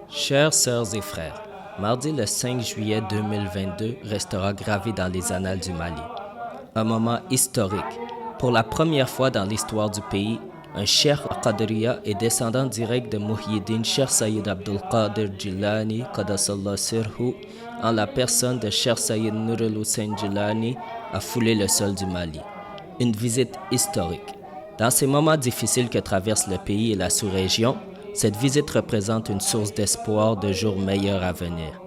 Chères sœurs et frères, mardi le 5 juillet 2022 restera gravé dans les annales du Mali. Un moment historique. Pour la première fois dans l'histoire du pays, un cheikh Qadriya et descendant direct de Muhyiddin Cheikh Sayyid Abdul Qadir Jilani Qadassallah Sirhu, en la personne de Cheikh Sayyid Nurul Hussein Jilani, a foulé le sol du Mali. Une visite historique. Dans ces moments difficiles que traversent le pays et la sous-région, cette visite représente une source d'espoir de jours meilleurs à venir.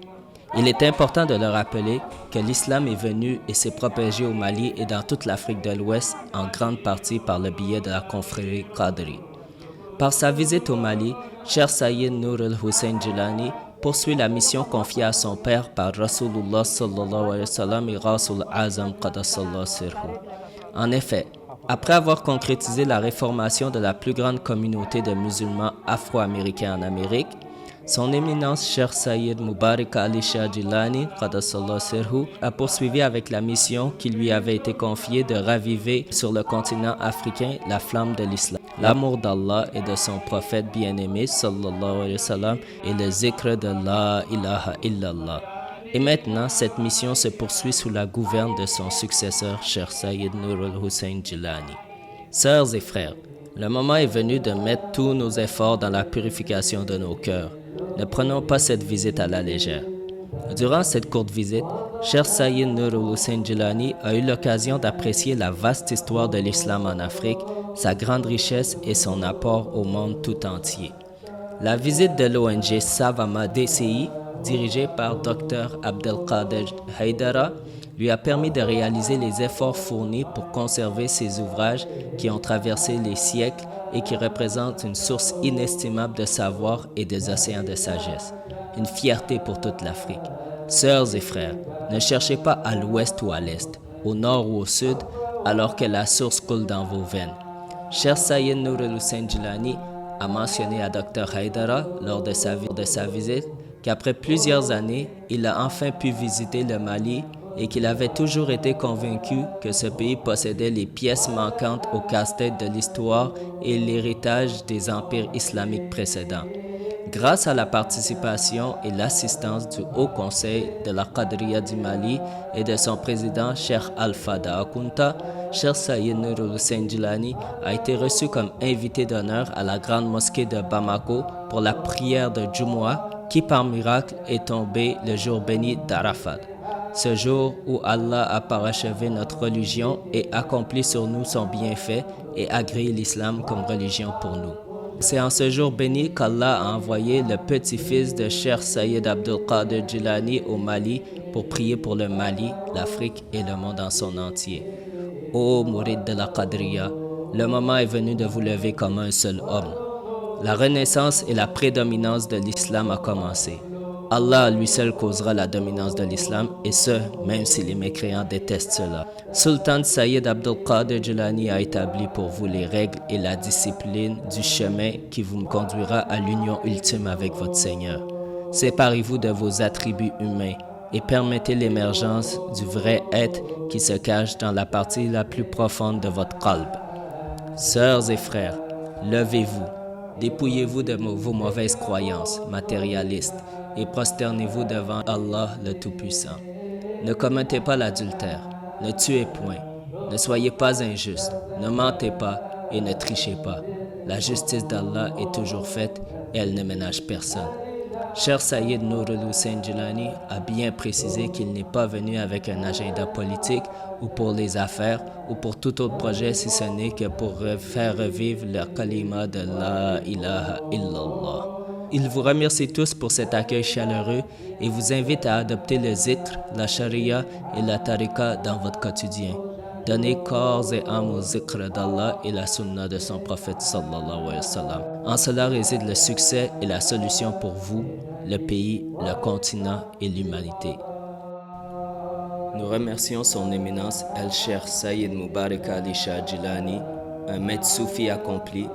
Il est important de le rappeler que l'islam est venu et s'est propagé au Mali et dans toute l'Afrique de l'Ouest en grande partie par le biais de la confrérie Qadri. Par sa visite au Mali, Cheikh Sayyid Nurul Hussein Jilani poursuit la mission confiée à son père par Rasulullah sallallahu alayhi wa sallam et Rasul Azam Qadassallah Sirhu. En effet, après avoir concrétisé la réformation de la plus grande communauté de musulmans afro-américains en Amérique, son éminence Cheikh Sayyid Mubarak Ali Shah Jilani Qadassallah Sirhu a poursuivi avec la mission qui lui avait été confiée de raviver sur le continent africain la flamme de l'islam, l'amour d'Allah et de son prophète bien-aimé sallallahu alayhi wa sallam et le zikr de la ilaha illallah. Et maintenant, cette mission se poursuit sous la gouverne de son successeur, Cheikh Sayyid Nurul Hussein Jilani. Sœurs et frères, le moment est venu de mettre tous nos efforts dans la purification de nos cœurs. Ne prenons pas cette visite à la légère. Durant cette courte visite, Cheikh Sayyid Nurul Hussein Jilani a eu l'occasion d'apprécier la vaste histoire de l'islam en Afrique, sa grande richesse et son apport au monde tout entier. La visite de l'ONG Savama DCI, dirigée par Dr Abdelkader Haidara, lui a permis de réaliser les efforts fournis pour conserver ces ouvrages qui ont traversé les siècles et qui représentent une source inestimable de savoir et des océans de sagesse. Une fierté pour toute l'Afrique. Sœurs et frères, ne cherchez pas à l'ouest ou à l'est, au nord ou au sud, alors que la source coule dans vos veines. Cheikh Sayyid Nurul Hussein Jilani a mentionné à Dr Haidara lors de sa visite qu'après plusieurs années, il a enfin pu visiter le Mali et qu'il avait toujours été convaincu que ce pays possédait les pièces manquantes au casse-tête de l'histoire et l'héritage des empires islamiques précédents. Grâce à la participation et l'assistance du Haut Conseil de la Qadriya du Mali et de son président Cheikh Alpha Akunta, Cheikh Sayyid Nurul Hussein Jilani a été reçu comme invité d'honneur à la grande mosquée de Bamako pour la prière de Jumu'ah qui par miracle est tombée le jour béni d'Arafat. Ce jour où Allah a parachevé notre religion et accompli sur nous son bienfait et agréé l'islam comme religion pour nous. C'est en ce jour béni qu'Allah a envoyé le petit-fils de Cheikh Sayyid Abdul Qadir Jilani au Mali pour prier pour le Mali, l'Afrique et le monde en son entier. Ô mourides de la Qadriya, le moment est venu de vous lever comme un seul homme. La renaissance et la prédominance de l'islam a commencé. Allah lui seul causera la dominance de l'islam et ce, même si les mécréants détestent cela. Sultan Sayyid Abdul Qadir Jilani a établi pour vous les règles et la discipline du chemin qui vous conduira à l'union ultime avec votre Seigneur. Séparez-vous de vos attributs humains et permettez l'émergence du vrai être qui se cache dans la partie la plus profonde de votre qalb. Sœurs et frères, levez-vous, dépouillez-vous de vos mauvaises croyances matérialistes et prosternez-vous devant Allah le Tout-Puissant. Ne commettez pas l'adultère, ne tuez point, ne soyez pas injustes, ne mentez pas et ne trichez pas. La justice d'Allah est toujours faite et elle ne ménage personne. Cheikh Sayyid Nurul Hussein Jilani a bien précisé qu'il n'est pas venu avec un agenda politique ou pour les affaires ou pour tout autre projet si ce n'est que pour faire revivre le kalima de la ilaha illallah. Il vous remercie tous pour cet accueil chaleureux et vous invite à adopter le zikr, la sharia et la tariqa dans votre quotidien. Donnez corps et âme au zikr d'Allah et la sunna de son prophète sallallahu alayhi wa sallam. En cela réside le succès et la solution pour vous, le pays, le continent et l'humanité. Nous remercions son éminence El-Cheikh Sayyid Mubarak Ali Shah Jilani, un maître soufi accompli,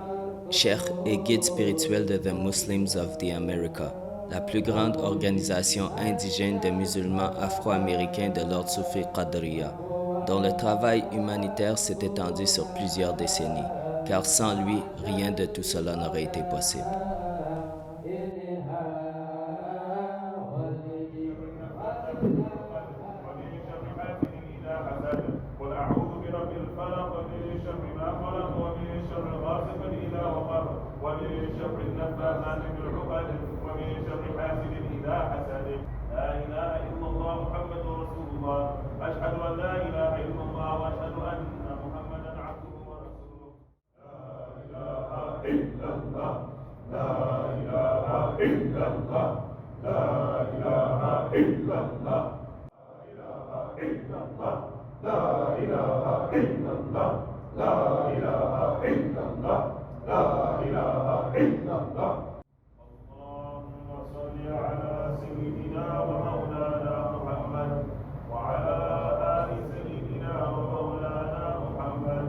cheikh et guide spirituel de The Muslims of the America. la plus grande organisation indigène de musulmans afro-américains de l'ordre soufi Qadriya, dont le travail humanitaire s'est étendu sur plusieurs décennies, car sans lui, rien de tout cela n'aurait été possible. ومن شر النفاثات في العقد ومن شر حاسد إذا حسد لا إله إلا الله محمد رسول الله أشهد أن لا إله إلا الله وأشهد أن محمدا عبده ورسوله لا إله إلا الله لا إله إلا الله لا إله إلا الله لا إله إلا الله لا إله إلا الله لا إله إلا الله اللهم صل على سيدنا ومولانا محمد وعلى آل سيدنا ومولانا محمد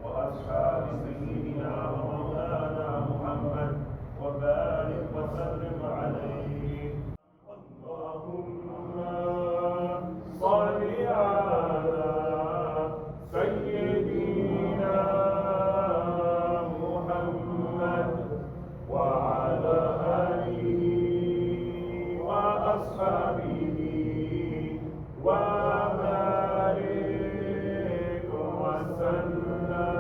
وأصحاب سيدنا ومولانا محمد وبارك وسلم عليه اللهم صل على سيدنا وعلى آله وأصحابه وبارك وسلم